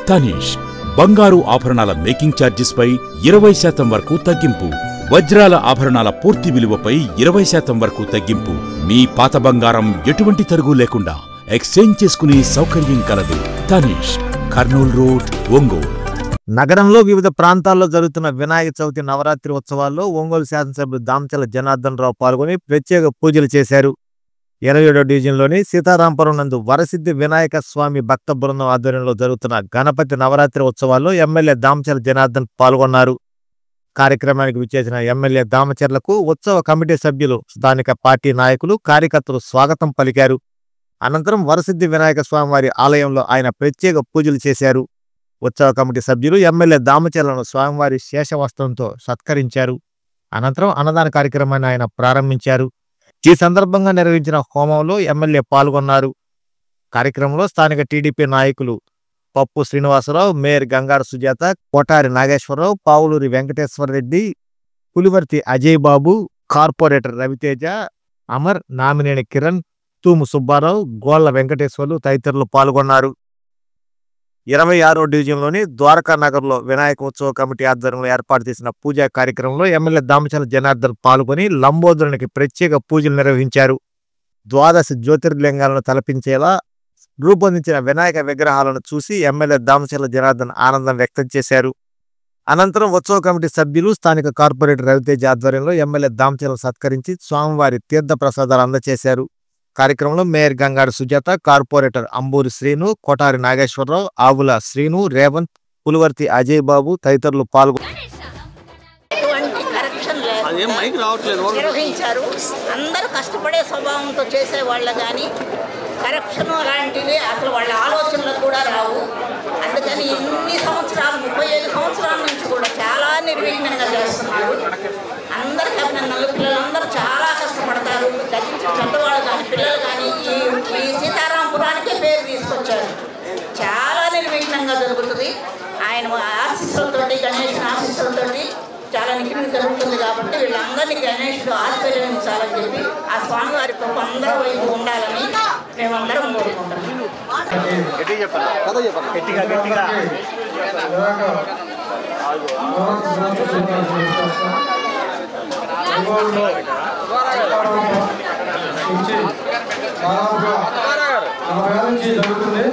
తనీష్ బంగారు ఆభరణాల making charges పై 20% వరకు తగ్గింపు. వజ్రాల ఆభరణాల పూర్తి విలువపై 20% వరకు తగ్గింపు. మీ పాత బంగారం ఎటువంటి తరుగు లేకుండా ఎక్స్చేంజ్ చేసుకునే సౌకర్యం కలదు. తనీష్, కర్నూల్ రోడ్, ఒంగోలు. నగరంలో వివిధ ప్రాంతాల్లో జరుగుతున్న వినాయక చవితి నవరాత్రి ఉత్సవాల్లో ఒంగోలు శాసనసభ్యులు దామచర్ల జనార్దన్ రావు పాల్గొని ప్రత్యేక పూజలు చేశారు. 27వ డివిజన్లోని సీతారాంపురం నందు వరసిద్ధి వినాయక స్వామి భక్త బృందం ఆధ్వర్యంలో జరుగుతున్న గణపతి నవరాత్రి ఉత్సవాల్లో ఎమ్మెల్యే దామచర్ల జనార్దన్ పాల్గొన్నారు. కార్యక్రమానికి విచ్చేసిన ఎమ్మెల్యే దామచర్లకు ఉత్సవ కమిటీ సభ్యులు, స్థానిక పార్టీ నాయకులు, కార్యకర్తలు స్వాగతం పలికారు. అనంతరం వరసిద్ధి వినాయక స్వామి వారి ఆలయంలో ఆయన ప్రత్యేక పూజలు చేశారు. ఉత్సవ కమిటీ సభ్యులు ఎమ్మెల్యే దామచర్లను స్వామివారి శేషవస్త్రంతో సత్కరించారు. అనంతరం అన్నదాన కార్యక్రమాన్ని ఆయన ప్రారంభించారు. ఈ సందర్భంగా నిర్వహించిన హోమంలో ఎమ్మెల్యే పాల్గొన్నారు. కార్యక్రమంలో స్థానిక టీడీపీ నాయకులు పప్పు శ్రీనివాసరావు, మేయర్ గంగాడ సుజాత, కోటారి నాగేశ్వరరావు, పావులూరి వెంకటేశ్వరరెడ్డి, పులివర్తి అజయ్ బాబు, కార్పొరేటర్ రవితేజ, అమర్, నామినేని కిరణ్, తూము సుబ్బారావు, గోళ్ల వెంకటేశ్వర్లు తదితరులు పాల్గొన్నారు. 26వ డివిజన్లోని ద్వారకా నగర్లో వినాయక ఉత్సవ కమిటీ ఆధ్వర్యంలో ఏర్పాటు చేసిన పూజా కార్యక్రమంలో ఎమ్మెల్యే దామచర్ల జనార్దన్ పాల్గొని లంబోదరునికి ప్రత్యేక పూజలు నిర్వహించారు. 12 జ్యోతిర్లింగాలను తలపించేలా రూపొందించిన వినాయక విగ్రహాలను చూసి ఎమ్మెల్యే దామచర్ల జనార్దన్ ఆనందం వ్యక్తం చేశారు. అనంతరం ఉత్సవ కమిటీ సభ్యులు, స్థానిక కార్పొరేటర్ రవితేజ ఆధ్వర్యంలో ఎమ్మెల్యే దామచర్లను సత్కరించి స్వామివారి తీర్థ ప్రసాదాలు అందజేశారు. కార్యక్రమంలో మేయర్ గంగాడ సుజాత, కార్పొరేటర్ అంబూరి శ్రీను, కోటారి నాగేశ్వరరావు, ఆవుల శ్రీను, రేవంత్, పులివర్తి అజయ్ బాబు తదితరులు పాల్గొన్నారు. అందరూ కష్టపడే స్వభావంతో చేసేవాళ్ళ కానీ కరప్షన్ అలాంటివి అసలు వాళ్ళ ఆలోచనలకు కూడా రావు. అందుకని ఇన్ని సంవత్సరాలు 35 సంవత్సరాల నుంచి కూడా చాలా నిర్విఘ్నంగా చేస్తున్నారు. అందరికీ అభినందనలు. పిల్లలందరూ చాలా కష్టపడతారు. పెద్దవాళ్ళు కానీ పిల్లలు కానీ ఈ సీతారాంపురానికే పేరు తీసుకొచ్చారు. చాలా నిర్విఘ్నంగా జరుగుతుంది. ఆయన ఆశీస్సులతోటి, గణేష్ ఆశీస్సులతోటి చాలా నిఖిలం జరుగుతుంది. కాబట్టి వీళ్ళందరినీ గణేషుడు ఆశీర్వదించాలని చెప్పి ఆ స్వామివారి కృప అందరూ వైపు ఉండాలని మేమందరం కోరుకుంటాం. జరుగుతుంది.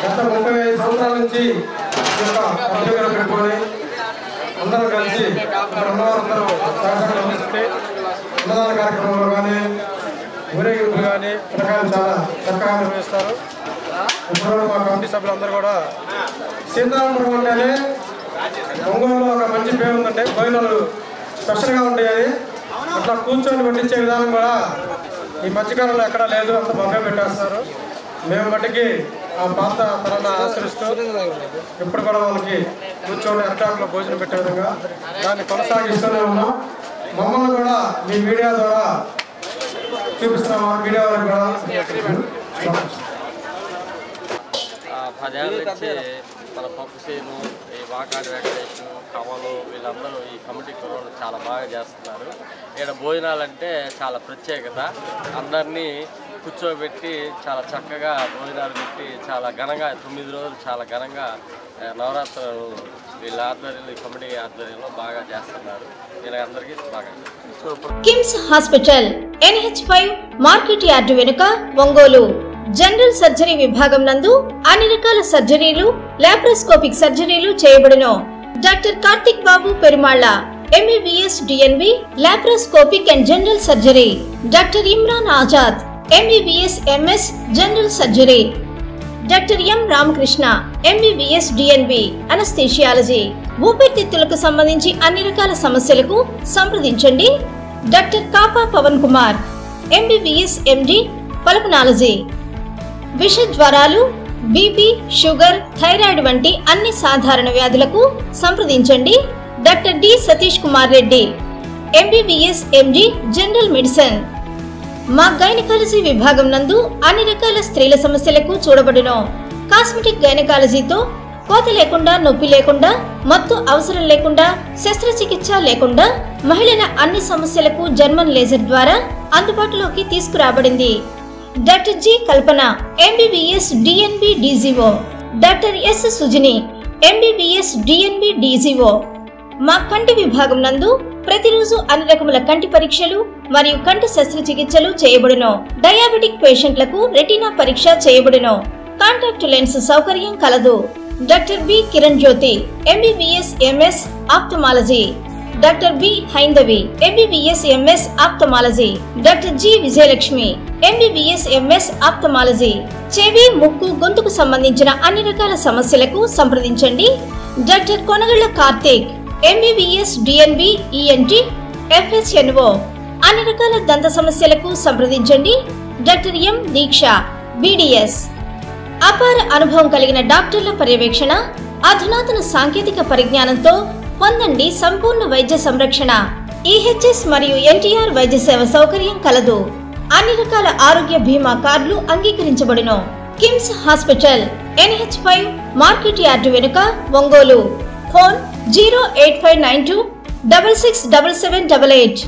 గత 35 సంవత్సరాల నుంచి పెట్టుకొని అందరూ కలిసి ఇక్కడ ఉన్నవారందరూ అన్నదాన కార్యక్రమంలో కానీ ఊరేగింపులు కానీ పిల్లకాయలు చాలా చక్కగా నిర్వహిస్తారు. ఇప్పుడు మా కమిటీ సభ్యులందరూ కూడా సీతారాంపురం అంటేనే ఒంగోలులో ఒక మంచి పేరు ఉందంటే భోజనాలు స్పెషల్గా ఉంటాయి. అట్లా కూర్చొని వడ్డించే విధానం కూడా ఈ మధ్యకాలంలో ఎక్కడా లేదు. అంత బాగా పెట్టేస్తారు. మేము మట్టికి ఆ పాత తరాన్ని ఆచరిస్తూ ఎప్పుడు కూడా వాళ్ళకి కూర్చొని అరటాకులో భోజనం పెట్టే విధంగా దాన్ని కొనసాగిస్తూనే ఉన్నాం. మమ్మల్ని కూడా మీ మీడియా ద్వారా చూపిస్తున్నాం. మీడియా వారికి కూడా 10 ఏళ్ళ నుంచి మన పప్పు సేను, ఈ వాకాడి వెంకటేశ్వర, కమలు వీళ్ళందరూ ఈ కమిటీ కుర్రోళ్ళు చాలా బాగా చేస్తున్నారు. ఇక్కడ భోజనాలంటే చాలా ప్రత్యేకత. అందరినీ కూర్చోబెట్టి చాలా చక్కగా భోజనాలు పెట్టి చాలా ఘనంగా 9 రోజులు చాలా ఘనంగా నవరాత్రులు వీళ్ళ ఆధ్వర్యంలో, ఈ కమిటీ ఆధ్వర్యంలో బాగా చేస్తున్నారు. వీళ్ళందరికీ బాగా. KIMS hospital NH5 market yard వెనుక, ఒంగోలు. జనరల్ సర్జరీ విభాగం నందు అన్ని రకాల సర్జరీలు, లాప్రోస్కోపిక్ సర్జరీలు చేయబడును. Doctor Karthik Babu Perumalla MBBS DNB laparoscopic and general surgery. Doctor Imran Azad MBBS MS general surgery. Doctor M Ramakrishna MBBS DNB anaesthesiology. ఊపిరితిత్తులకు సంబంధించి అన్ని రకాల సమస్యలకు సంప్రదించండి. Doctor Kapa Pavan Kumar MBBS MD pulmonology. విష జ్వరాలు, బీపీ, షుగర్, థైరాయిడ్ వంటి అన్ని సాధారణ వ్యాధులకు సంప్రదించండి. Doctor D Satish Kumar Reddy MBBS MD general medicine. మా గైనకాలజీ విభాగం నందు అన్ని రకాల స్త్రీల సమస్యలకు చూడబడును. కాస్మెటిక్ గైనకాలజీతో కోత లేకుండా, నొప్పి లేకుండా, మత్తు అవసరం లేకుండా, శస్త్రచికిత్స లేకుండా మహిళల అన్ని సమస్యలకు జర్మన్ లేజర్ ద్వారా అందుబాటులోకి తీసుకురాబడింది. డాక్టర్ జి కల్పన MBBS DNB DGO. Doctor yes Sujini MBBS DNB DGO. మా కంటి విభాగం నందు ప్రతిరోజు అన్ని రకముల కంటి పరీక్షలు మరియు కంటి శస్త్రచికిత్సలు చేయబడును. డయాబెటిక్ పేషెంట్లకు రెటీనా పరీక్ష చేయబడును. కాంటాక్ట్ లెన్స్ సౌకర్యం కలదు. Doctor B Kiran Jyothi MBBS MS ophthalmology. Doctor B Haindavi MBBS MS ophthalmology. Doctor G Vijayalakshmi MBBS MS ophthalmology. చెవి, ముక్కు, గొంతుకు సంబంధించిన అన్ని రకాల సమస్యలకు సంప్రదించండి. Doctor Konagalla Karthik MBBS DNB ENT FHNO. అన్ని రకాల దంత సమస్యలకు సంప్రదించండి. Doctor M Deeksha BDS. అపార అనుభవం కలిగిన డాక్టర్ల పర్యవేక్షణ, అధునాతన సాంకేతిక పరిజ్ఞానంతో పొందండి సంపూర్ణ వైద్య సంరక్షణ. EHS మరియు NTR వైద్య సేవ సౌకర్యం కలదు. అన్ని రకాల ఆరోగ్య బీమా కార్డులు అంగీకరించబడును. KIMS hospital NH5 market yard వెనుక, ఒంగోలు. ఫోన్ 08592 667788.